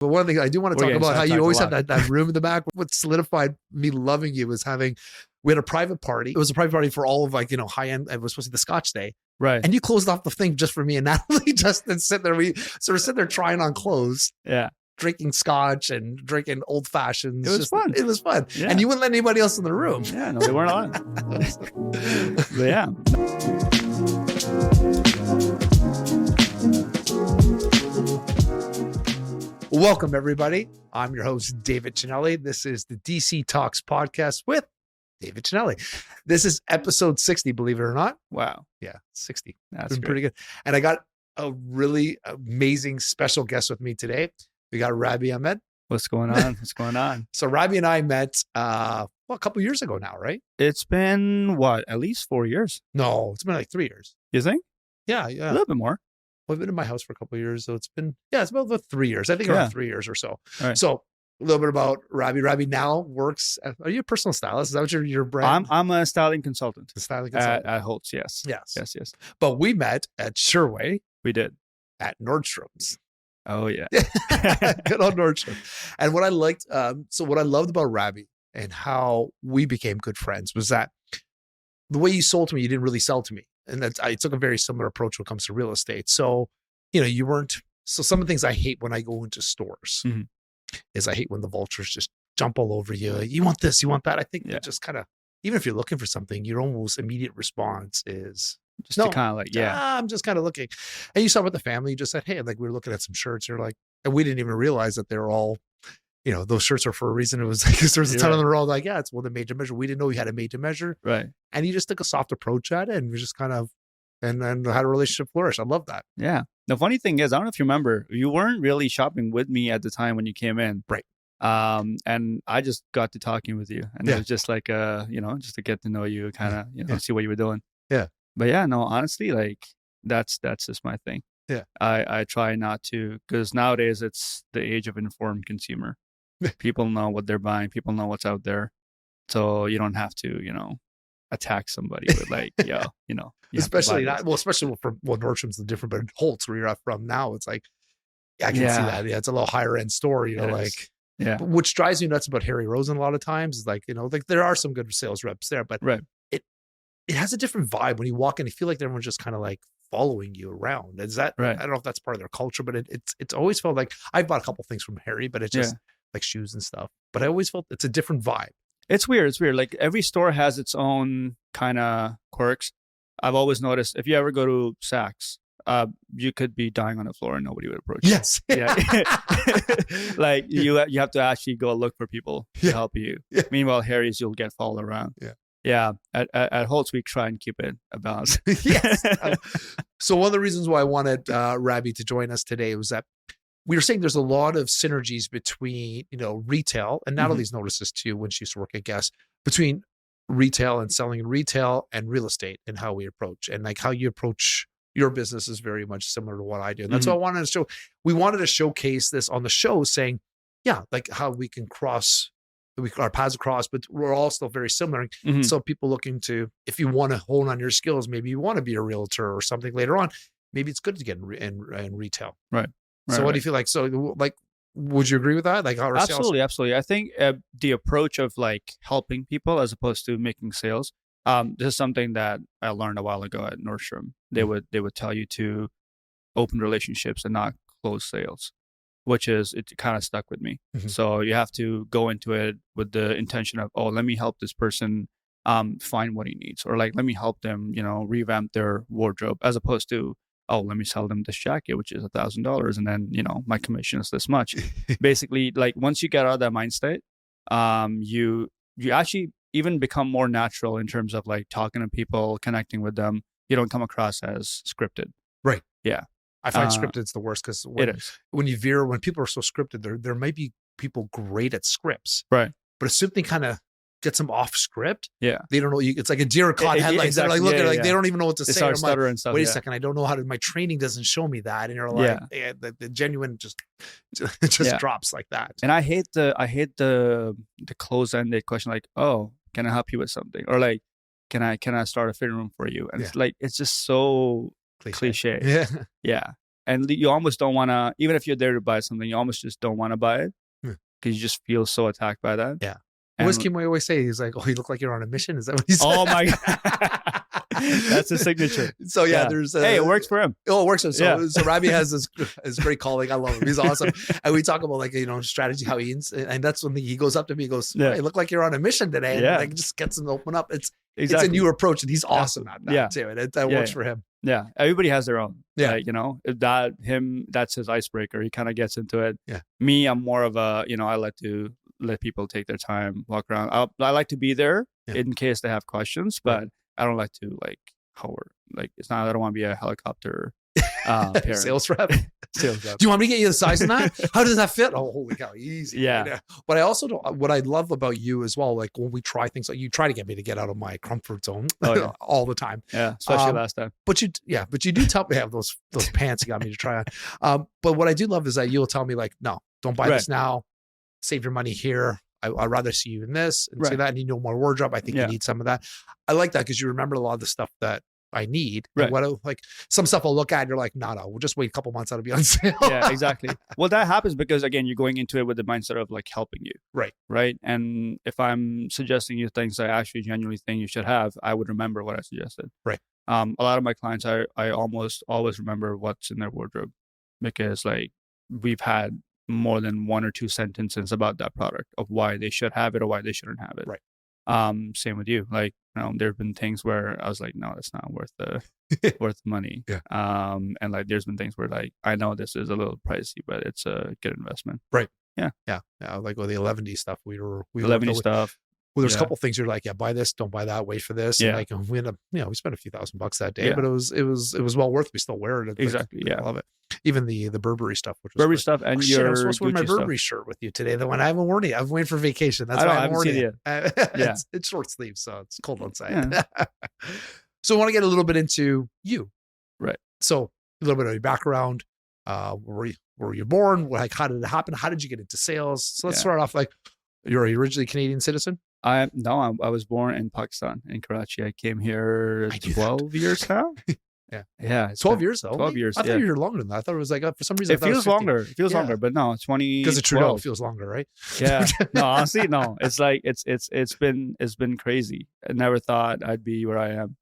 But one thing I do want to talk about how you always have that room in the back. What solidified me loving you was we had a private party. It was a private party for all of high end. It was supposed to be the Scotch day. Right. And you closed off the thing just for me and Natalie, just to sit there. We sort of sit there trying on clothes. Yeah. Drinking Scotch and drinking old fashions. It was fun. It was fun. Yeah. And you wouldn't let anybody else in the room. Yeah, no, they weren't on. But yeah. Welcome, everybody. I'm your host, David Chinelli. This is the DC Talks podcast with David Chinelli. This is episode 60, believe it or not. Wow. Yeah, 60. That's pretty good. And I got a really amazing special guest with me today. We got Rabie Ahmed. What's going on? What's going on? So Rabie and I met a couple years ago now, right? It's been at least 4 years? No, it's been like 3 years. You think? Yeah. A little bit more. Well, I've been in my house for a couple of years, so it's about 3 years. I think around 3 years or so. Right. So a little bit about Rabie. Rabie now works. Are you a personal stylist? Is that what your brand? I'm a styling consultant. A styling consultant at Holt's. Yes. But we met at Sherway. We did at Nordstrom's. Oh yeah, good old Nordstrom. And what I liked, what I loved about Rabie and how we became good friends was that the way you sold to me, you didn't really sell to me, and I took a very similar approach when it comes to real estate. So, you weren't. So some of the things I hate when I go into stores is I hate when the vultures just jump all over you. You want this, you want that. I think that just kind of, even if you're looking for something, your almost immediate response is. To kind of I'm just kind of looking. And you saw with the family, you just said, hey, we were looking at some shirts. You're like, and we didn't even realize that they're all, those shirts are for a reason. It was like, there's a ton of them. They're all like, yeah, it's one of the made to measure. We didn't know we had a made to measure. Right. And you just took a soft approach at it and we just kind of, and then had a relationship flourish. I love that. Yeah. The funny thing is, I don't know if you remember, you weren't really shopping with me at the time when you came in. Right. And I just got to talking with you and it was just like, just to get to know you, kind of, see what you were doing. Yeah. But yeah, no, honestly, that's just my thing. Yeah. I try not to, because nowadays it's the age of informed consumer. People know what they're buying. People know what's out there. So you don't have to, attack somebody with especially for Nordstrom's the different, but Holt's where you're from now, it's like, I can see that. Yeah. It's a little higher end store, which drives me nuts about Harry Rosen a lot of times is there are some good sales reps there, but it has a different vibe when you walk in. You feel like everyone's just kind of following you around. Is that right? I don't know if that's part of their culture, but it's always felt like I've bought a couple things from Harry, but it's just like shoes and stuff. But I always felt it's a different vibe. It's weird. Like every store has its own kind of quirks. I've always noticed if you ever go to Saks, you could be dying on the floor and nobody would approach you. Yes. Yeah. You have to actually go look for people to help you. Yeah. Meanwhile, Harry's, you'll get followed around. Yeah. Yeah, at Holt's we try and keep it a balance. Yes. So one of the reasons why I wanted Rabie to join us today was that we were saying there's a lot of synergies between retail, and Natalie's noticed this too when she used to work at Guess, between retail and selling in retail and real estate and how we approach and how you approach your business is very much similar to what I do. And that's what I wanted to show. We wanted to showcase this on the show, saying, how we can our paths cross, but we're all still very similar. So people looking to, if you want to hone on your skills, maybe you want to be a realtor or something later on, maybe it's good to get in retail. Right. So what do you feel like? So would you agree with that? Absolutely. I think the approach of helping people as opposed to making sales, this is something that I learned a while ago at Nordstrom. They would tell you to open relationships and not close sales, which is, it kind of stuck with me. So you have to go into it with the intention of, let me help this person find what he needs, or let me help them, revamp their wardrobe, as opposed to, let me sell them this jacket, which is $1,000. And then, my commission is this much. Basically, once you get out of that mind state, you actually even become more natural in terms of talking to people, connecting with them. You don't come across as scripted. Right. Yeah. I find scripted's the worst because when people are so scripted, there might be people great at scripts. Right. But if something kind of gets them off script, they don't know. It's like a deer caught headlights. Exactly. They're looking they don't even know what to say. Start stuttering and stuff. Wait a second, I don't know how to. My training doesn't show me that. And you're like, the genuine just drops like that. And I hate the close-ended question can I help you with something, or can I start a fitting room for you? And it's just so cliche. Yeah. Yeah. And you almost don't want to, even if you're there to buy something, you almost just don't want to buy it because you just feel so attacked by that. Yeah. What does Kim always say? He's like, "Oh, you look like you're on a mission." Is that what he said? Oh my God. That's his signature. So there's hey, it works for him. Oh, it works for him. So Rabia has this great colleague. I love him. He's awesome. And we talk about like, strategy, how he and that's when he goes up to me, he goes, "Hey, you look like you're on a mission today." And like just gets him to open up. It's a new approach, and he's awesome at that too. And that works for him. Yeah. Everybody has their own. Yeah. Like, that's his icebreaker. He kind of gets into it. Yeah. Me, I'm more of a, I like to let people take their time, walk around. I like to be there in case they have questions, but I don't like to hover. Like, it's not, I don't want to be a helicopter sales rep. Sales rep. Do you want me to get you the size of that? How does that fit? Oh, holy cow, easy. Yeah. Right. But I also don't, what I love about you as well, like when we try things, like you try to get me to get out of my comfort zone all the time. Yeah, especially last time. But you do tell me, have those pants you got me to try on. But what I do love is that you'll tell me like, no, don't buy this now. Save your money here. I'd rather see you in this and see that. And you know more wardrobe. I think you need some of that. I like that because you remember a lot of the stuff that I need. Right. And some stuff I'll look at and you're like, no, we'll just wait a couple months. That'll be on sale. Yeah, exactly. Well, that happens because again, you're going into it with the mindset of like helping you. Right. Right. And if I'm suggesting you things I actually genuinely think you should have, I would remember what I suggested. Right. A lot of my clients, I almost always remember what's in their wardrobe because like we've had more than one or two sentences about that product of why they should have it or why they shouldn't have it. Right. Same with you. Like, there have been things where I was like, no, that's not worth the money. Yeah. And like, there's been things where like, I know this is a little pricey, but it's a good investment. Right. Yeah. Yeah. Yeah. Like with the 11D stuff, we 11D stuff. Well, there's a couple things you're like, buy this, don't buy that, wait for this. And like we end up, we spent a few $1,000 that day, but it was well worth it. We still wear it. Exactly. I love it. Even the Burberry stuff, which was Burberry stuff, and I was supposed to wear my Burberry shirt with you today. The one I haven't worn it. I've been waiting for vacation. That's why I haven't worn it. Yeah, it's short sleeves, so it's cold outside. Yeah. So I want to get a little bit into you, right? So a little bit of your background. Where were you born? How did it happen? How did you get into sales? So let's start off like, you're originally Canadian citizen. I was born in Pakistan, in Karachi. I came here 12 years now. Yeah. 12 years though. 12 years. I thought you were longer than that. I thought it was like for some reason it feels longer. It feels longer, but no, 20. Because of Trudeau, it feels longer, right? Yeah. No, honestly, no. It's like it's been crazy. I never thought I'd be where I am.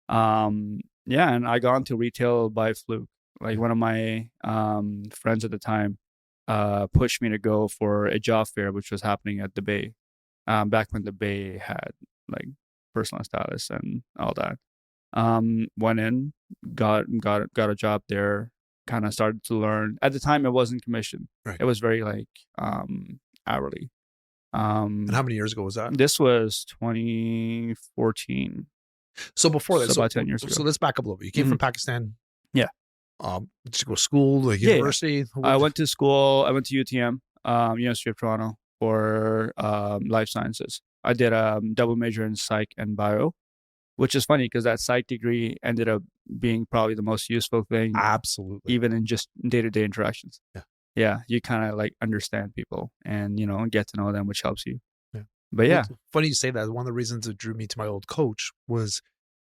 And I got into retail by fluke. Like one of my friends at the time pushed me to go for a job fair, which was happening at the Bay. Back when the Bay had like personal status and all that. Went in, got a job there, kind of started to learn. At the time, it wasn't commission. Right. It was very like hourly. And how many years ago was that? This was 2014. So before that, so about 10 years ago. So let's back up a little bit. You came from Pakistan. Yeah. Did you go to school, like university? I went to school. I went to UTM, University of Toronto, for life sciences. I did a double major in psych and bio, which is funny because that psych degree ended up being probably the most useful thing. Absolutely. Even in just day-to-day interactions. Yeah. Yeah. You kind of like understand people and, get to know them, which helps you. Yeah. But yeah. It's funny you say that. One of the reasons that drew me to my old coach was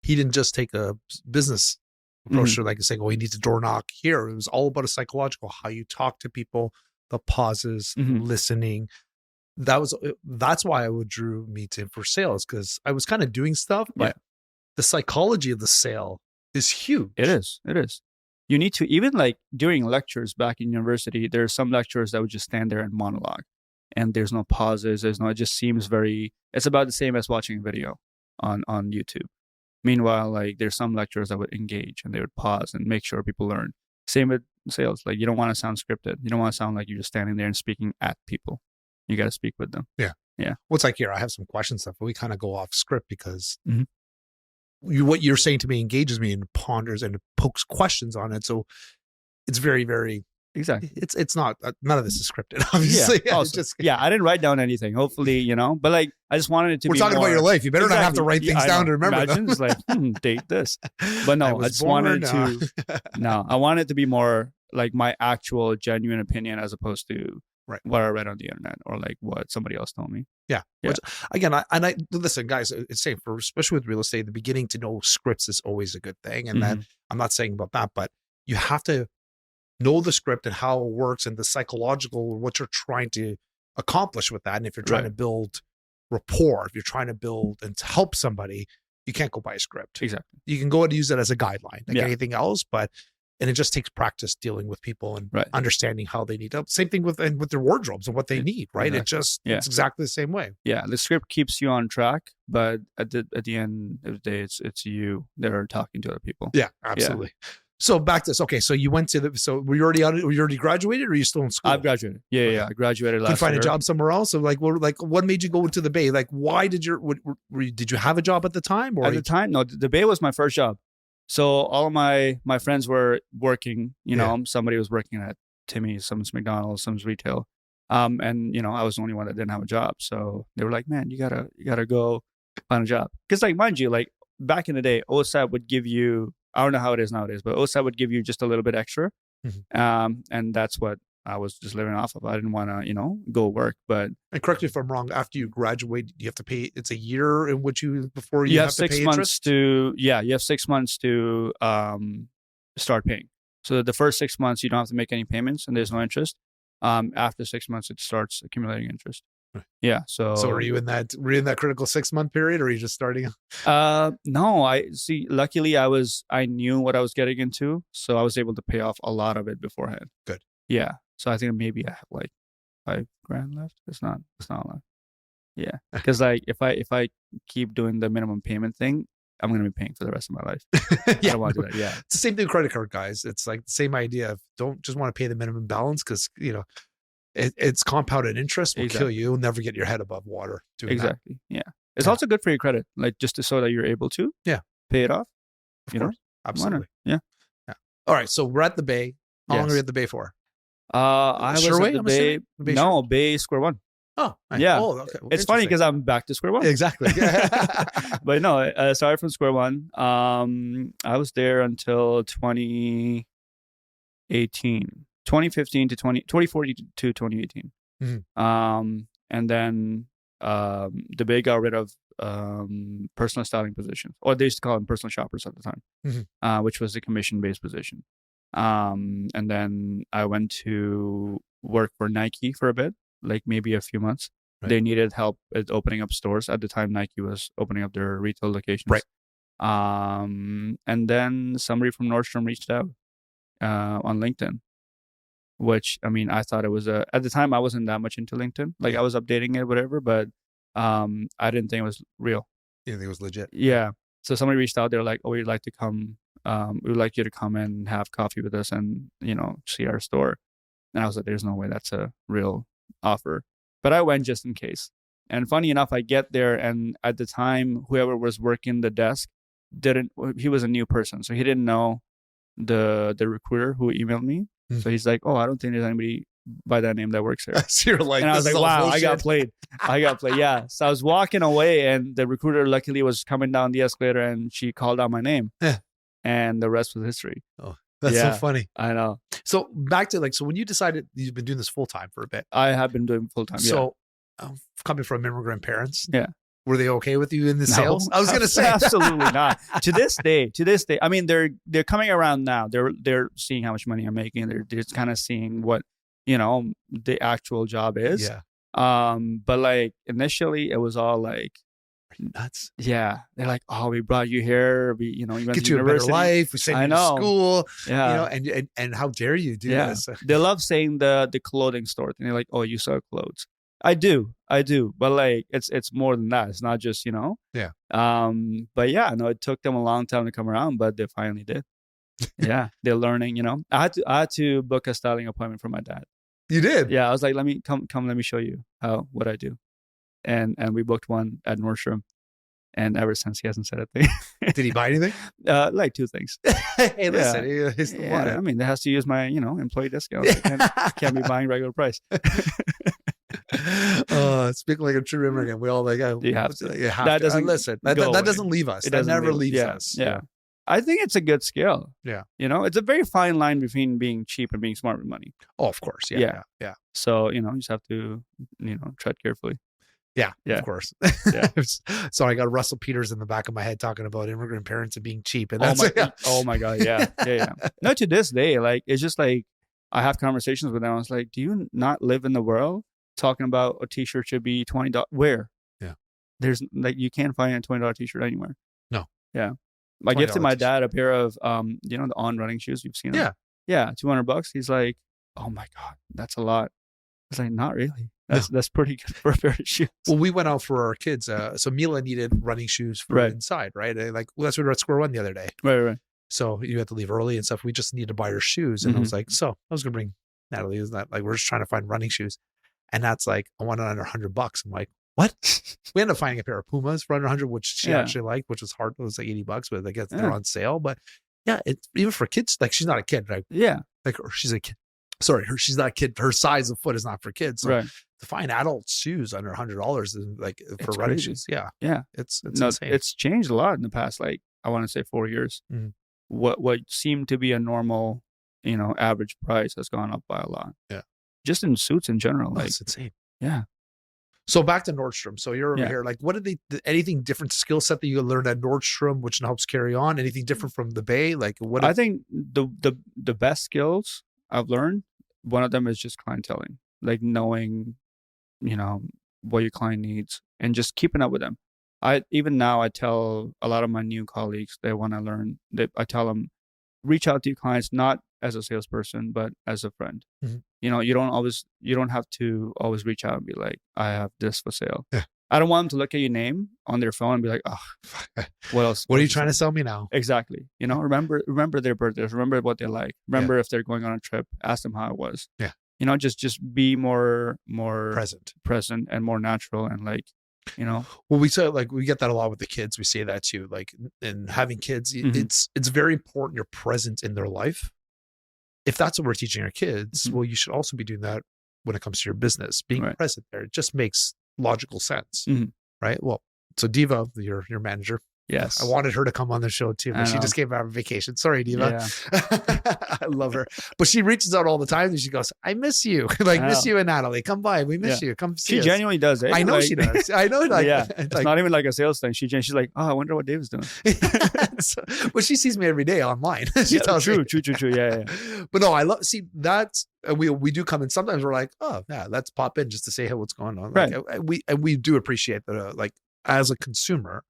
he didn't just take a business approach or like saying, oh, he needs a door knock here. It was all about a psychological, how you talk to people, the pauses, listening. That's why I would drew me to him for sales, because I was kind of doing stuff, but the psychology of the sale is huge. It is. You need to, even like during lectures back in university, there's some lecturers that would just stand there and monologue and there's no pauses. It just seems it's about the same as watching a video on YouTube. Meanwhile, like there's some lecturers that would engage and they would pause and make sure people learn. Same with sales. Like you don't want to sound scripted. You don't want to sound like you're just standing there and speaking at people. You got to speak with them. Yeah. Yeah. Well, it's like here, I have some questions stuff, but we kind of go off script because what you're saying to me engages me and ponders and pokes questions on it. So it's very, very, exactly. It's not, none of this is scripted, obviously. Yeah. I didn't write down anything, hopefully, but like, I just wanted it to We're be talking about your life. You better not have to write things down to remember them. Imagine it's like, date this. But no, I just wanted I wanted it to be more like my actual genuine opinion as opposed to what I read on the internet or like what somebody else told me. Yeah. Which, again, I listen, guys, it's safe for, especially with real estate, the beginning to know scripts is always a good thing. And that I'm not saying about that, but you have to know the script and how it works and the psychological, what you're trying to accomplish with that. And if you're trying to build rapport, if you're trying to build and to help somebody, you can't go by a script. Exactly. You can go and use it as a guideline, like anything else, and it just takes practice dealing with people and understanding how they need help. Same thing with their wardrobes and what they need, right? Exactly. It's exactly the same way. Yeah, the script keeps you on track, but at the end of the day, it's you that are talking to other people. Yeah, absolutely. Yeah. So back to this. Okay, so you went to so were you already graduated, or are you still in school? I've graduated. Yeah. I graduated last year. Did you find a job somewhere else? So what made you go into the Bay? Like, why did did you have a job at the time? Or at the time, no, the Bay was my first job. So all of my friends were working, somebody was working at Timmy's, someone's McDonald's, someone's retail. And I was the only one that didn't have a job. So they were like, man, you gotta go find a job. Cause like, mind you, like back in the day, OSAP would give you, I don't know how it is nowadays, but OSAP would give you just a little bit extra. Mm-hmm. And that's what I was just living off of. I didn't want to, go work, but. And correct me if I'm wrong. After you graduate, you have to pay. It's a year in which before you have to pay 6 months interest? you have 6 months to start paying. So the first 6 months, you don't have to make any payments and there's no interest. After 6 months, it starts accumulating interest. Yeah. So were you in that critical 6 month period, or are you just starting? No, luckily I knew what I was getting into. So I was able to pay off a lot of it beforehand. Good. Yeah. So I think maybe I have like $5,000 left. It's not a lot. Yeah. Cause like if I keep doing the minimum payment thing, I'm going to be paying for the rest of my life. I don't want to do that. Yeah. It's the same thing with credit card, guys. It's like the same idea of don't just want to pay the minimum balance because, it's compounded interest will kill you. You'll never get your head above water doing that. Yeah. It's also good for your credit, like just so that you're able to pay it off. Of course. Absolutely. Yeah. All right. So we're at the Bay. How long are we at the Bay for? I was Sherway, at the Bay. No, Bay Square One. Oh, nice. Yeah. Oh, okay. Well, it's funny because I'm back to Square One. Exactly. But no, I started from Square One. I was there until 2018. 2015 to 2014 to 2018. Mm-hmm. And then the Bay got rid of personal styling positions, or they used to call them personal shoppers at the time, which was a commission-based position. And then I went to work for Nike for a bit, like maybe a few months. Right. They needed help at opening up stores. At the time, Nike was opening up their retail locations. Right. And then somebody from Nordstrom reached out on LinkedIn. Which, I mean, I thought it was at the time I wasn't that much into LinkedIn. Like I was updating it, whatever, but I didn't think it was real. You didn't think it was legit? Yeah. So somebody reached out. They're like, oh, we'd like to come. We would like you to come and have coffee with us and, see our store. And I was like, there's no way that's a real offer. But I went just in case. And funny enough, I get there and at the time, whoever was working the desk he was a new person. So he didn't know the recruiter who emailed me. So he's like, oh, I don't think there's anybody by that name that works here. So you're like, and I was like, wow, I got played. Yeah. So I was walking away and the recruiter luckily was coming down the escalator and she called out my name. Yeah. And the rest was history. Oh, that's so funny. I know. So back to so when you decided you've been doing this full time for a bit. I have been doing full time. So coming from immigrant parents. Yeah. Were they okay with you in the sales? I was going to say absolutely not. To this day, I mean, they're coming around now. They're seeing how much money I'm making. They're just kind of seeing what the actual job is. Yeah. But like initially, it was all like nuts. Yeah, they're like, oh, we brought you here. You went get to you university. A better life. We sent you to school. Yeah. And how dare you do this? They love saying the clothing store thing. They're like, oh, you sell clothes. I do, but like it's more than that. It's not just Yeah. But yeah, no, it took them a long time to come around, but they finally did. Yeah, they're learning. I had to book a styling appointment for my dad. You did? Yeah, I was like, let me come. Let me show you what I do, and we booked one at Nordstrom, and ever since he hasn't said a thing. Did he buy anything? Like 2 things. Hey, listen, I mean, they has to use my employee discount. Can't be buying regular price. Speaking like a true immigrant, we all like you have to. That doesn't listen. That doesn't leave us. That never leaves us. Yeah. I think it's a good skill. Yeah. It's a very fine line between being cheap and being smart with money. Oh, of course. Yeah. So, you just have to, tread carefully. Yeah, of course. Yeah. So I got Russell Peters in the back of my head talking about immigrant parents and being cheap. And oh my God. Yeah. No, to this day, like, it's just like, I have conversations with them. I was like, do you not live in the world talking about a t-shirt should be $20? Where? Yeah. There's like, you can't find a $20 t-shirt anywhere. No. Yeah. I gifted my t-shirt. dad a pair of, the On running shoes. You've seen them? Yeah. Yeah. $200. He's like, oh my God, that's a lot. I was like, not really. That's pretty good for a pair of shoes. Well, we went out for our kids. So Mila needed running shoes for inside, right? Like, well, that's what we were at Square One the other day. Right. So you had to leave early and stuff. We just needed to buy her shoes. And I was like, so I was going to bring Natalie. Is that like, we're just trying to find running shoes. And that's like, I want it under $100. I'm like, what? We ended up finding a pair of Pumas for under 100, which she actually liked, which was hard. It was like $80, but I guess they're on sale. But yeah, it's even for kids. Like, she's not a kid, right? Yeah. Like, she's a kid. Sorry, she's not a kid. Her size of foot is not for kids. So to find adult shoes under $100 is like for running shoes. Yeah. Yeah. It's insane. It's changed a lot in the past, like, I want to say 4 years. Mm-hmm. What seemed to be a normal, average price has gone up by a lot. Yeah. Just in suits in general. Like, that's insane. Yeah. So back to Nordstrom. So you're over here. Like, what did anything different skill set that you learned at Nordstrom, which helps carry on? Anything different from the Bay? Like, what? I think the best skills I've learned, one of them is just clienteling, like knowing, what your client needs and just keeping up with them. Even now I tell a lot of my new colleagues they want to learn. I tell them, reach out to your clients not as a salesperson but as a friend. Mm-hmm. You don't have to always reach out and be like, I have this for sale. Yeah. I don't want them to look at your name on their phone and be like, oh, what else? What are you trying to sell me now? Exactly. Remember their birthdays. Remember what they like. Remember if they're going on a trip. Ask them how it was. Yeah. Just be more present and more natural and like, Well, we say like we get that a lot with the kids. We say that too. Like, in having kids, it's very important you're present in their life. If that's what we're teaching our kids, well, you should also be doing that when it comes to your business. Being present there, it just makes logical sense, right? Well, so Diva, your manager. Yes. I wanted her to come on the show too, but she just came out on vacation. Sorry, Diva. Yeah. I love her. But she reaches out all the time and she goes, I miss you. Miss you and Natalie. Come by. We miss you. Come see us. She genuinely does it. I know she does. I know. It's not even like a sales thing. She's like, oh, I wonder what Dave's doing. Well, she sees me every day online. She tells me. True. Yeah. But no, that's, we do come in. Sometimes we're like, oh yeah, let's pop in just to say, hey, what's going on? Right. We do appreciate that. As a consumer,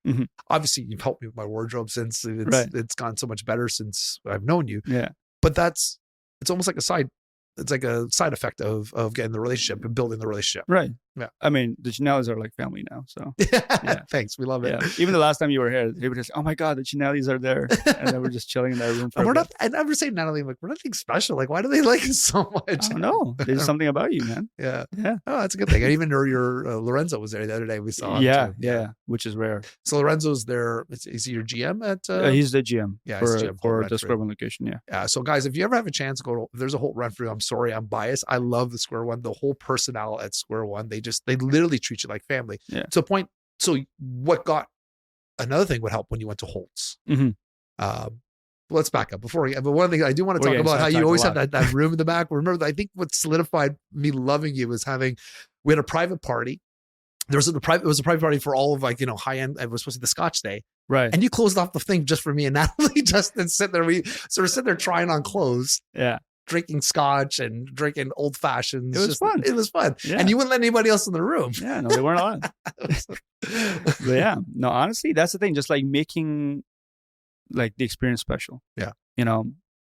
obviously you've helped me with my wardrobe since it's gone so much better since I've known you. Yeah. But it's almost like a side effect of getting the relationship and building the relationship. Right. Yeah. I mean, the Chinellis are like family now. So yeah. Thanks. We love it. Yeah. Even the last time you were here, they were just, oh my God, the Chinellis are there. And then we're just chilling in that room for I never say Natalie, like, we're nothing special. Like, why do they like us so much? I don't know. There's something about you, man. Yeah. Yeah. Oh, that's a good thing. And even your Lorenzo was there the other day. We saw him too. Yeah. Yeah. Which is rare. So Lorenzo's there. Is he your GM at? He's the GM. Yeah. For the Square One location. Yeah. Yeah. So guys, if you ever have a chance, if there's a Holt Renfrew. I'm sorry, I'm biased. I love the Square One. The whole personnel at Square One. They literally treat you like family. Yeah. To a point. So another thing would help when you went to Holt's. Let's back up but one thing I do want to talk about how you always have that room in the back. Remember, I think what solidified me loving you was we had a private party. It was a private party for all of high end. It was supposed to be the Scotch day. Right. And you closed off the thing just for me and Natalie just to sit there. We sort of sit there trying on clothes. Yeah. Drinking Scotch and drinking old fashions. It was fun. It was fun. Yeah. And you wouldn't let anybody else in the room. Yeah, no, they weren't on. But yeah, no, honestly, that's the thing. Just like making the experience special. Yeah.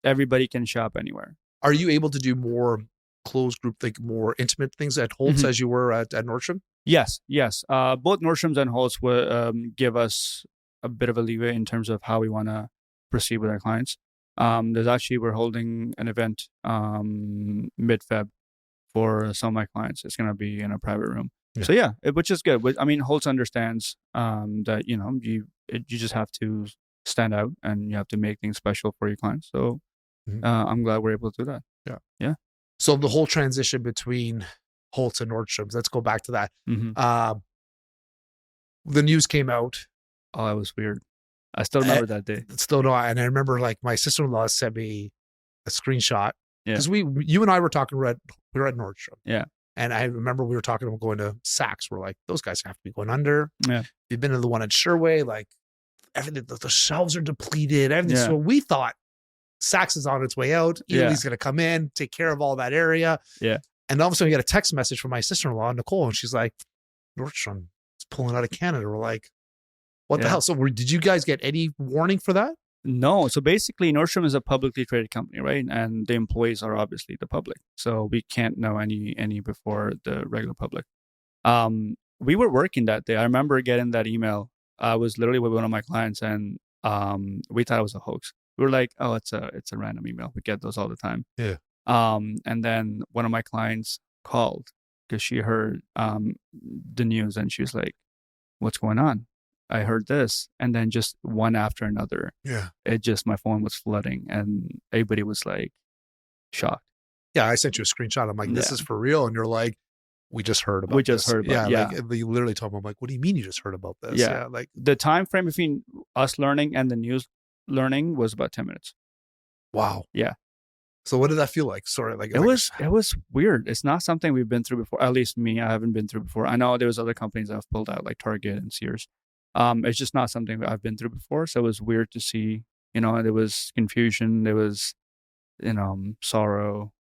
Everybody can shop anywhere. Are you able to do more closed group, more intimate things at Holt's as you were at Nordstrom? Yes. Both Nordstroms and Holt's will give us a bit of a leeway in terms of how we want to proceed with our clients. We're holding an event mid-Feb for some of my clients. It's going to be in a private room. Yeah. So yeah, which is good. I mean, Holtz understands that you just have to stand out and you have to make things special for your clients. So I'm glad we're able to do that. Yeah. So the whole transition between Holtz and Nordstrom's, let's go back to that. The news came out. Oh, that was weird. I still remember that day. Still do. And I remember my sister-in-law sent me a screenshot because you and I were talking. We were at Nordstrom. Yeah. And I remember we were talking about going to Saks. We're like, those guys have to be going under. Yeah. You've been to the one at Sherway, everything. The shelves are depleted. Everything. Yeah. So we thought Saks is on its way out. Italy's going to come in, take care of all that area. Yeah. And all of a sudden, we got a text message from my sister-in-law, Nicole, and she's like, Nordstrom is pulling out of Canada. We're like, what the hell? So did you guys get any warning for that? No. So basically, Nordstrom is a publicly traded company, right? And the employees are obviously the public. So we can't know any before the regular public. We were working that day. I remember getting that email. I was literally with one of my clients, and we thought it was a hoax. We were like, oh, it's a random email. We get those all the time. Yeah. And then one of my clients called because she heard the news, and she was like, what's going on? I heard this. And then just one after another. Yeah. My phone was flooding, and everybody was like shocked. Yeah. I sent you a screenshot. I'm like, this is for real. And you're like, we just heard about this. Like you literally told me, I'm like, what do you mean you just heard about this? Yeah. Like the time frame between us learning and the news learning was about 10 minutes. Wow. Yeah. So what did that feel like? Sorry, like it was weird. It's not something we've been through before. At least me, I haven't been through before. I know there was other companies that have pulled out, like Target and Sears. It's just not something I've been through before. So it was weird to see. There was confusion. There was, sorrow.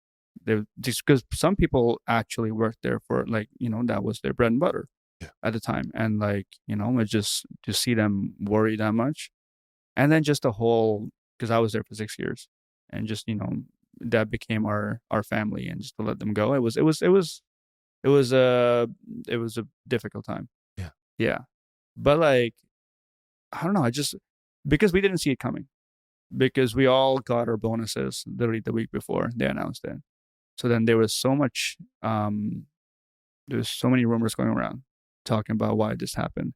Just because some people actually worked there for that was their bread and butter at the time, and it's just to see them worry that much, and then just the whole, because I was there for 6 years, and just that became our family, and just to let them go, it was a difficult time. Yeah, but I don't know, because we didn't see it coming, because we all got our bonuses literally the week before they announced it. So then there was so much, there's so many rumors going around talking about why this happened.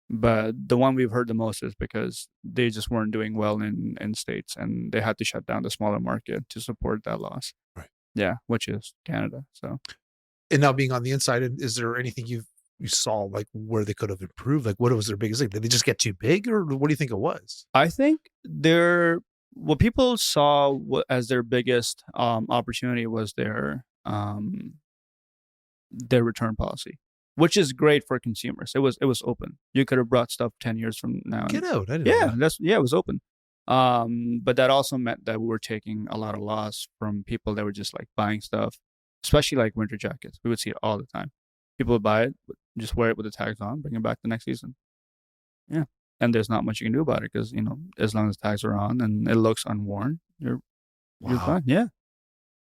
But the one we've heard the most is because they just weren't doing well in states, and they had to shut down the smaller market to support that loss. Right. Yeah, which is Canada. So. And now being on the inside, is there anything you saw like where they could have improved? Like what was their biggest thing? Did they just get too big, or what do you think it was? I think what people saw as their biggest opportunity was their return policy, which is great for consumers. It was open. You could have brought stuff 10 years from now. Get out! I didn't know that. It was open. But that also meant that we were taking a lot of loss from people that were just like buying stuff, especially like winter jackets. We would see it all the time. People would buy it, just wear it with the tags on, bring it back the next season. Yeah. And there's not much you can do about it because, as long as the tags are on and it looks unworn, you're fine. Yeah.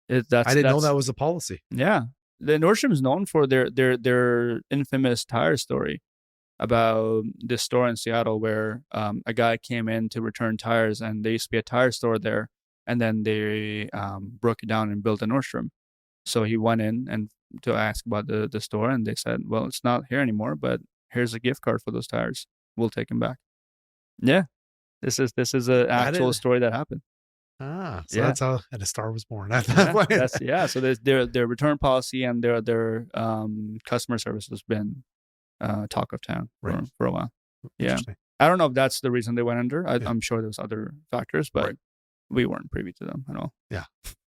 I didn't know that was a policy. Yeah. The Nordstrom is known for their infamous tire story about this store in Seattle where a guy came in to return tires, and there used to be a tire store there, and then they broke it down and built a Nordstrom. So he went in and to ask about the store, and they said, well, it's not here anymore, but here's a gift card for those tires. We'll take them back. Yeah, this is an actual story that happened. So that's how a star was born. At that point. So their return policy and their customer service has been talk of town for a while. Yeah, I don't know if that's the reason they went under. I'm sure there's other factors, but we weren't privy to them at all. Yeah.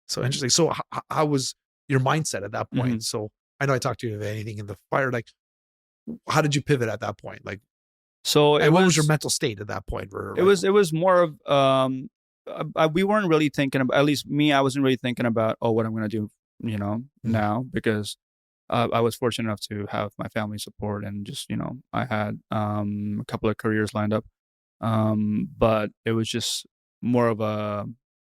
So interesting. So how was your mindset at that point? Mm-hmm. So I know I talked to you about anything in the fire. Like, how did you pivot at that point? Like. So what was your mental state at that point? It was more of we weren't really thinking about, at least me, I wasn't really thinking about what I'm going to do, now, because I was fortunate enough to have my family support, and just I had a couple of careers lined up, but it was just more of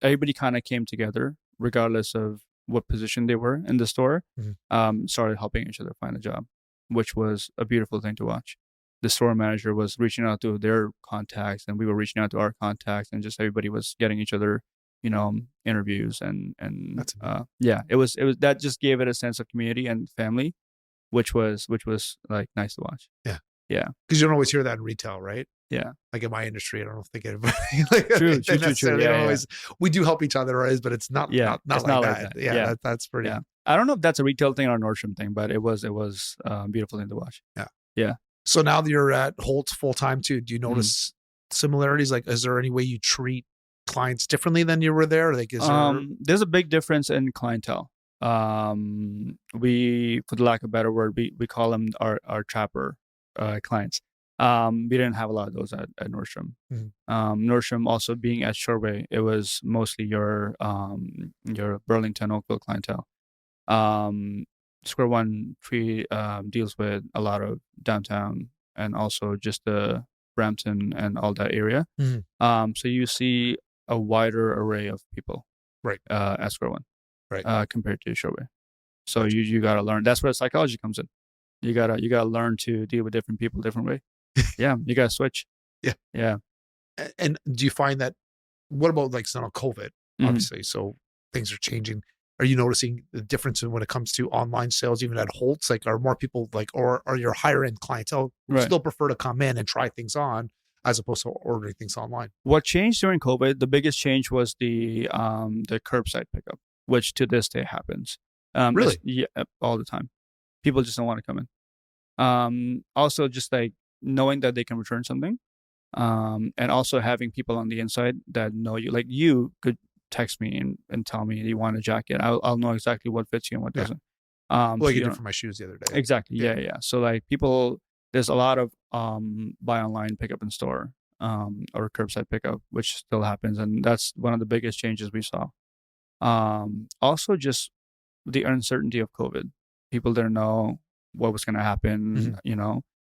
everybody kind of came together regardless of what position they were in the store, started helping each other find a job, which was a beautiful thing to watch. The store manager was reaching out to their contacts, and we were reaching out to our contacts, and just everybody was getting each other, interviews, and it was that just gave it a sense of community and family, which was like nice to watch. Yeah. Because you don't always hear that in retail, right? Yeah. Like in my industry, I don't think anybody true. We do help each other, right? But it's not like that. Yeah. That's pretty. Yeah. I don't know if that's a retail thing or a Nordstrom thing, but it was a beautiful thing to watch. Yeah. So now that you're at Holt full time too, do you notice similarities? Like, is there any way you treat clients differently than you were there? Like, there's a big difference in clientele. We, for the lack of a better word, we call them our trapper clients. We didn't have a lot of those at Nordstrom. Nordstrom also being at Sherway, it was mostly your Burlington, Oakville clientele. Square One deals with a lot of downtown and also just the Brampton and all that area. So you see a wider array of people, right, at Square One, right, compared to Sherway. So you got to learn. That's where psychology comes in. You gotta learn to deal with different people different way. Yeah, you gotta switch. Yeah. And do you find that? What about like COVID? Obviously, so things are changing. Are you noticing the difference when it comes to online sales, even at Holt's? Like, are more people or are your higher end clientele who still prefer to come in and try things on as opposed to ordering things online? What changed during COVID? The biggest change was the curbside pickup, which to this day happens. Really? Yeah, all the time. People just don't want to come in. Also, just like knowing that they can return something, and also having people on the inside that know you. Like you could text me and tell me you want a jacket. I'll know exactly what fits you and what doesn't. Like you did for my shoes the other day. Exactly. Yeah. So like people, there's a lot of buy online, pick up in store, or curbside pickup, which still happens, and that's one of the biggest changes we saw. Also, just the uncertainty of COVID. People didn't know what was going to happen,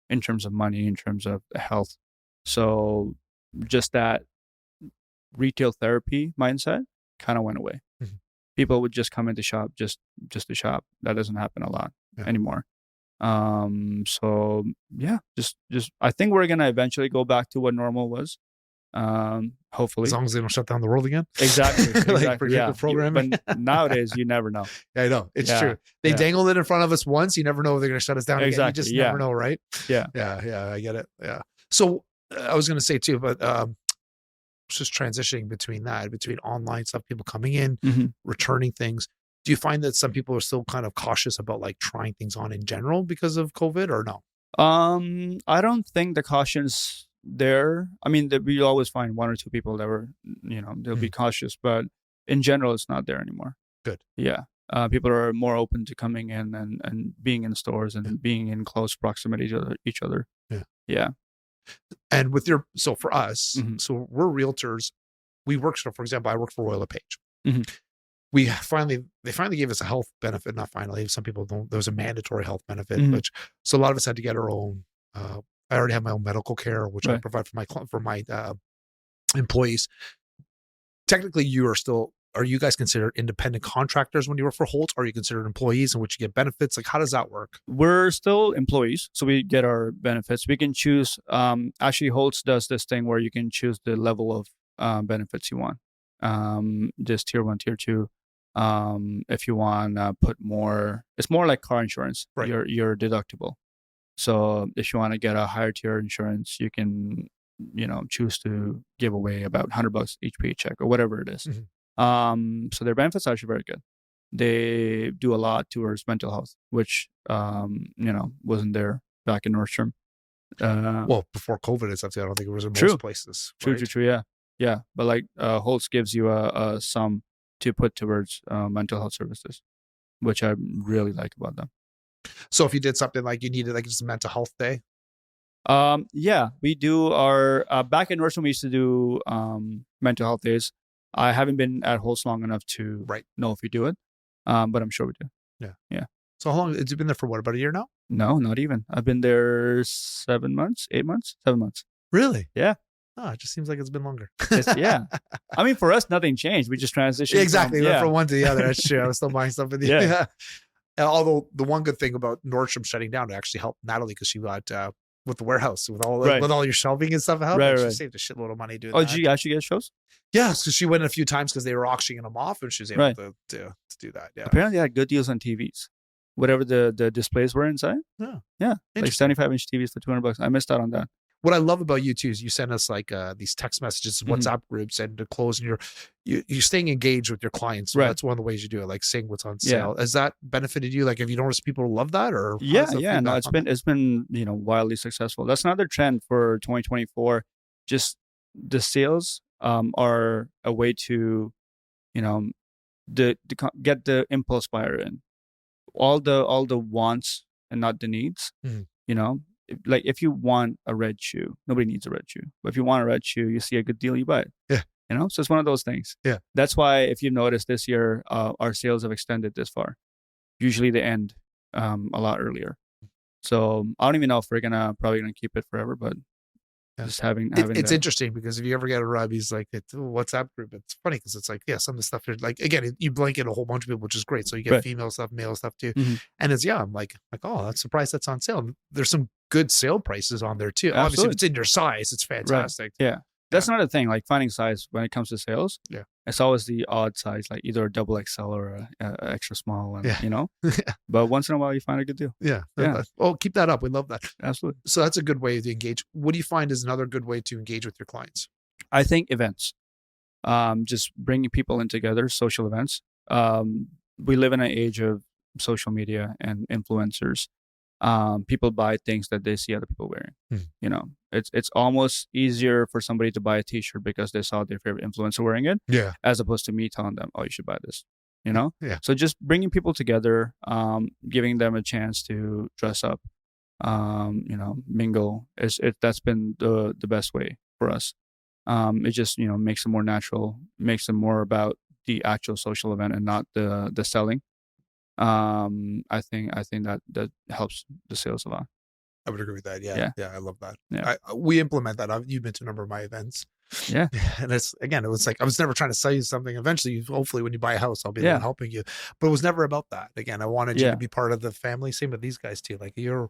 in terms of money, in terms of health. So just that retail therapy mindset kind of went away. People would just come into shop just to shop. That doesn't happen a lot anymore. So yeah, just I think we're going to eventually go back to what normal was. Hopefully, as long as they don't shut down the world again. Exactly. Like predictive programming. But nowadays, you never know. I know it's true. They dangled it in front of us once. You never know if they're going to shut us down again. You just never know, right? Yeah. I get it. Yeah. So I was going to say too, but just transitioning between online stuff, people coming in, returning things. Do you find that some people are still kind of cautious about like trying things on in general because of COVID, or no? I don't think the caution's there. I mean, we always find one or two people that were, they'll be cautious, but in general, it's not there anymore. Good. Yeah. People are more open to coming in and being in stores and being in close proximity to each other. Yeah. And so for us, so we're realtors. We work, so for example, I work for Royal LePage. They finally gave us a health benefit. Not finally, some people don't. There was a mandatory health benefit, so a lot of us had to get our own. I already have my own medical care, which I provide for my employees. Technically, are you guys considered independent contractors when you work for Holt? Or are you considered employees in which you get benefits? Like, how does that work? We're still employees, so we get our benefits. We can choose. Actually, Holtz does this thing where you can choose the level of benefits you want. Just tier 1, tier 2. If you want to put more, it's more like car insurance. Right. Your deductible. So if you want to get a higher tier insurance, you can, choose to give away about $100 each paycheck or whatever it is. So their benefits are actually very good. They do a lot towards mental health, which, wasn't there back in Nordstrom. Well, before COVID and stuff, I don't think it was in most places. Right? True. Yeah. But like Holtz gives you a sum to put towards mental health services, which I really like about them. So if you did something like you needed like just a mental health day? Yeah, we do our, back in Nordstrom, we used to do mental health days. I haven't been at Holtz long enough to know if we do it, but I'm sure we do. Yeah. So how long, has it been there for what, about a year now? No, not even. I've been there 7 months, 8 months, 7 months. Really? Yeah. Oh, it just seems like it's been longer. Yeah. I mean, for us, nothing changed. We just transitioned. Exactly. We went from one to the other. That's true. I was still buying stuff. And although the one good thing about Nordstrom shutting down, it actually helped Natalie because she got with the warehouse with all your shelving and stuff. She saved a shitload of money doing that. Oh, did you actually get shows? Yeah, because she went in a few times because they were auctioning them off, and she was able to do that. Yeah. Apparently, they had good deals on TVs. Whatever the displays were inside. Yeah. Like 75-inch TVs for $200. I missed out on that. What I love about you too is you send us like these text messages, WhatsApp groups, and to close, and you're staying engaged with your clients. So that's one of the ways you do it, like saying what's on sale. Has that benefited you? Like, have you noticed people love that, or no, it's been wildly successful. That's another trend for 2024. Just the sales are a way to get the impulse buyer in. All the wants and not the needs. like if you want a red shoe, nobody needs a red shoe. But if you want a red shoe, you see a good deal, you buy it. Yeah. You know, so it's one of those things. Yeah. That's why if you've noticed this year, our sales have extended this far. Usually they end a lot earlier. So I don't even know if we're probably gonna keep it forever, but just having it's interesting because if you ever get a Rabie's like WhatsApp group, it's funny because it's like, yeah, some of the stuff like, again, you blanket a whole bunch of people, which is great. So you get female stuff, male stuff too. Mm-hmm. And it's, I'm like, oh, I'm surprised that's on sale. There's some good sale prices on there too. Absolutely. Obviously, if it's in your size, it's fantastic. Right. Yeah. That's another thing, like finding size when it comes to sales. Yeah. It's always the odd size, like either a double XL or a extra small, and you know. Yeah. But once in a while, you find a good deal. Yeah. Oh, keep that up. We love that. Absolutely. So that's a good way to engage. What do you find is another good way to engage with your clients? I think events, just bringing people in together, social events. We live in an age of social media and influencers. People buy things that they see other people wearing. You know, it's almost easier for somebody to buy a T-shirt because they saw their favorite influencer wearing it, as opposed to me telling them, "Oh, you should buy this." You know, So just bringing people together, giving them a chance to dress up, you know, mingle. That's been the best way for us. It just makes it more natural, makes it more about the actual social event and not the selling. I think that helps the sales a lot. I would agree with that. Yeah. I love that. Yeah. We implement that. You've been to a number of my events. Yeah. And it was like, I was never trying to sell you something. Eventually, hopefully when you buy a house, I'll be the one helping you, but it was never about that. Again, I wanted you to be part of the family. Same with these guys too. Like, you're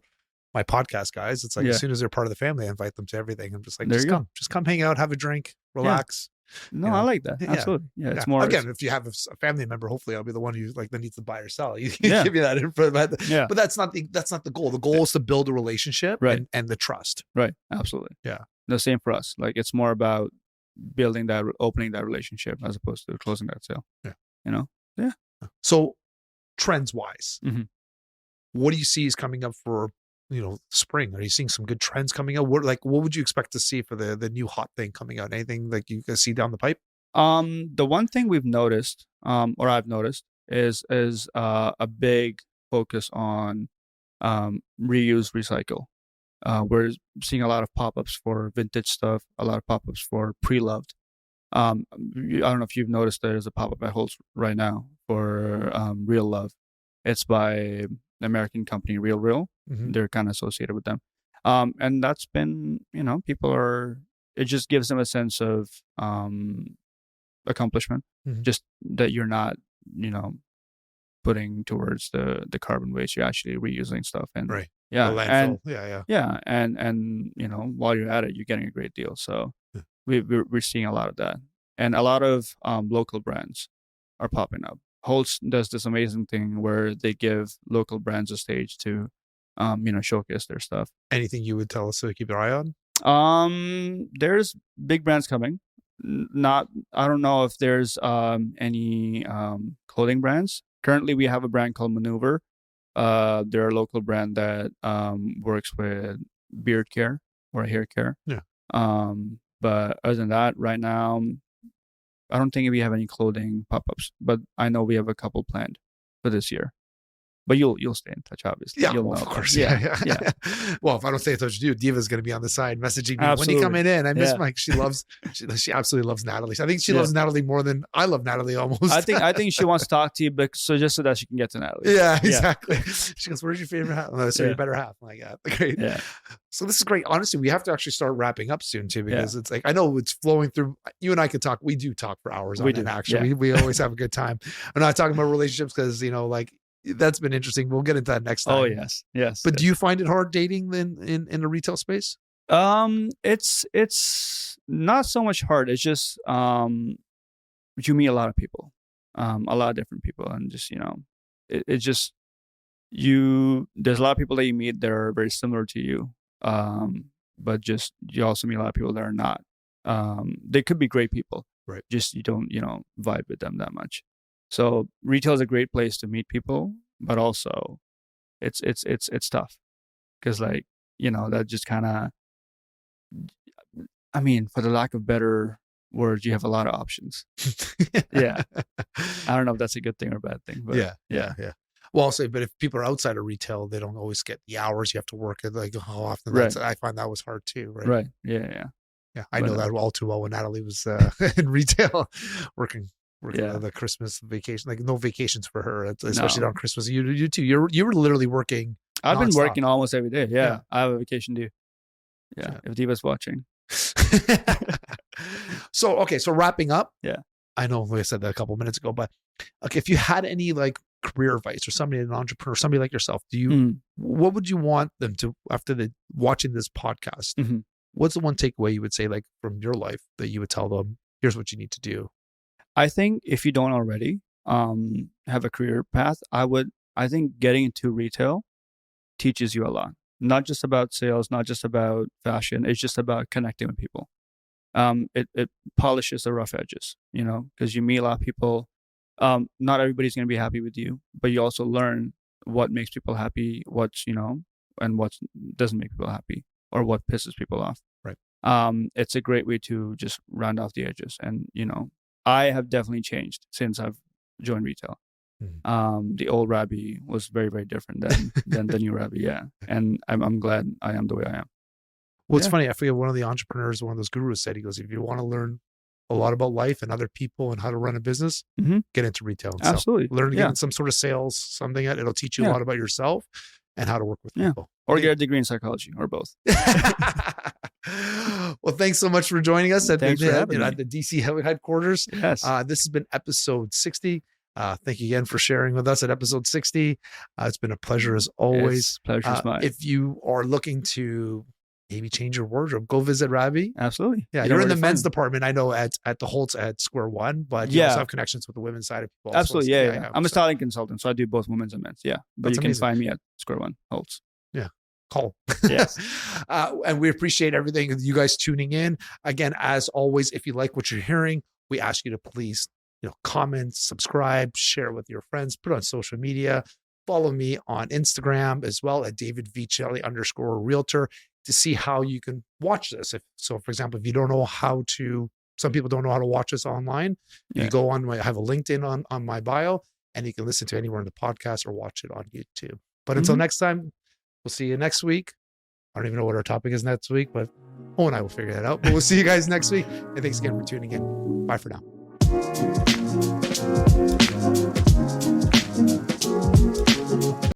my podcast guys. It's like, as soon as they're part of the family, I invite them to everything. I'm just like, just come hang out, have a drink, relax. No, I like that. Absolutely. Yeah. It's more, again, if you have a family member, hopefully I'll be the one who that needs to buy or sell. You give me that info. But that's not the goal. The goal is to build a relationship and the trust. Right. Absolutely. Yeah. The same for us. Like, it's more about opening that relationship as opposed to closing that sale. Yeah. You know? Yeah. So trends wise, Mm-hmm. what do you see is coming up for, spring? Are you seeing some good trends coming out? What would you expect to see for the new hot thing coming out? Anything like you can see down the pipe? The one thing we've noticed, or I've noticed, is a big focus on reuse, recycle. We're seeing a lot of pop-ups for vintage stuff, a lot of pop-ups for pre-loved. I don't know if you've noticed, there's a pop-up at Holt right now for Real Love. It's by an American company, Real. Mm-hmm. They're kind of associated with them. And that's been, it just gives them a sense of accomplishment, just that you're not, putting towards the carbon waste. You're actually reusing stuff. And and while you're at it, you're getting a great deal. So we're seeing a lot of that, and a lot of local brands are popping up. Holtz does this amazing thing where they give local brands a stage to showcase their stuff. Anything you would tell us to keep your eye on? There's big brands coming. I don't know if there's any clothing brands. Currently, we have a brand called Maneuver. They're a local brand that works with beard care or hair care. Yeah. But other than that, right now, I don't think we have any clothing pop-ups. But I know we have a couple planned for this year. But you'll stay in touch, obviously. Yeah, you'll of know course. Yeah. Well, if I don't stay in touch with you, Diva's going to be on the side messaging me. Absolutely. When you coming in? I miss Mike. She absolutely loves Natalie. I think she loves Natalie more than I love Natalie almost. I think she wants to talk to you, but just so that she can get to Natalie. Yeah, exactly. She goes, "Where's your favorite half?" So your better half. I'm like, yeah, great. Yeah. So this is great. Honestly, we have to actually start wrapping up soon too, because it's like, I know it's flowing through. You and I could talk. We do talk for hours on it. Actually, we always have a good time. I'm not talking about relationships because that's been interesting. We'll get into that next time. Oh yes. But do you find it hard dating then in the retail space? It's not so much hard. It's just you meet a lot of people, a lot of different people, and just it's just there's a lot of people that you meet that are very similar to you, but just you also meet a lot of people that are not. They could be great people, right? Just you don't vibe with them that much. So retail is a great place to meet people, but also it's tough because that just kind of, for the lack of better words, you have a lot of options. Yeah. I don't know if that's a good thing or a bad thing, but yeah. Well, I'll say, but if people are outside of retail, they don't always get the hours you have to work at, like how often. Right. I find that was hard too. Right. Right. Yeah. Yeah. I But, know that all too well when Natalie was in retail working Yeah. the Christmas vacation, like no vacations for her, especially No. on Christmas. You too. You were literally working. I've been nonstop. working almost every day. Yeah. Yeah. I have a vacation due. Yeah. Yeah. If Diva's watching. So wrapping up. Yeah. I know I said that a couple minutes ago, but okay, if you had any like career advice or somebody, an entrepreneur, somebody like yourself, what would you want them to, after watching this podcast, what's the one takeaway you would say, like from your life, that you would tell them, here's what you need to do? I think if you don't already have a career path, I think getting into retail teaches you a lot. Not just about sales, not just about fashion. It's just about connecting with people. It polishes the rough edges, because you meet a lot of people. Not everybody's going to be happy with you, but you also learn what makes people happy, and what doesn't make people happy, or what pisses people off. Right. It's a great way to just round off the edges. And, I have definitely changed since I've joined retail. The old Rabie was very, very different than the new Rabie. Yeah. And I'm glad I am the way I am. Well, it's funny. I forget, one of the entrepreneurs, one of those gurus said, he goes, if you want to learn a lot about life and other people and how to run a business, get into retail and sell. Absolutely. Learn to get in some sort of sales, something that it'll teach you a lot about yourself and how to work with people. Or get a degree in psychology, or both. Well, thanks so much for joining us at the DC headquarters. Yes. This has been episode 60. Thank you again for sharing with us at episode 60. It's been a pleasure as always. Pleasure's mine. If you are looking to maybe change your wardrobe, go visit Rabie. Absolutely. Yeah, you're in the men's department, I know, at the Holt's at Square One, but you also have connections with the women's side of people. Absolutely. Yeah. I'm a styling consultant, so I do both women's and men's. Yeah. But you can find me at Square One, Holt's. Yeah. Call. Yes. And we appreciate everything, you guys tuning in. Again, as always, if you like what you're hearing, we ask you to please, comment, subscribe, share with your friends, put it on social media. Follow me on Instagram as well at davidvicelli_realtor to see how you can watch this. For example, if you don't know how to, some people don't know how to watch this online, you go on I have a LinkedIn on my bio, and you can listen to anywhere in the podcast or watch it on YouTube. But until next time, we'll see you next week. I don't even know what our topic is next week, but and I will figure that out. But we'll see you guys next week. And thanks again for tuning in. Bye for now.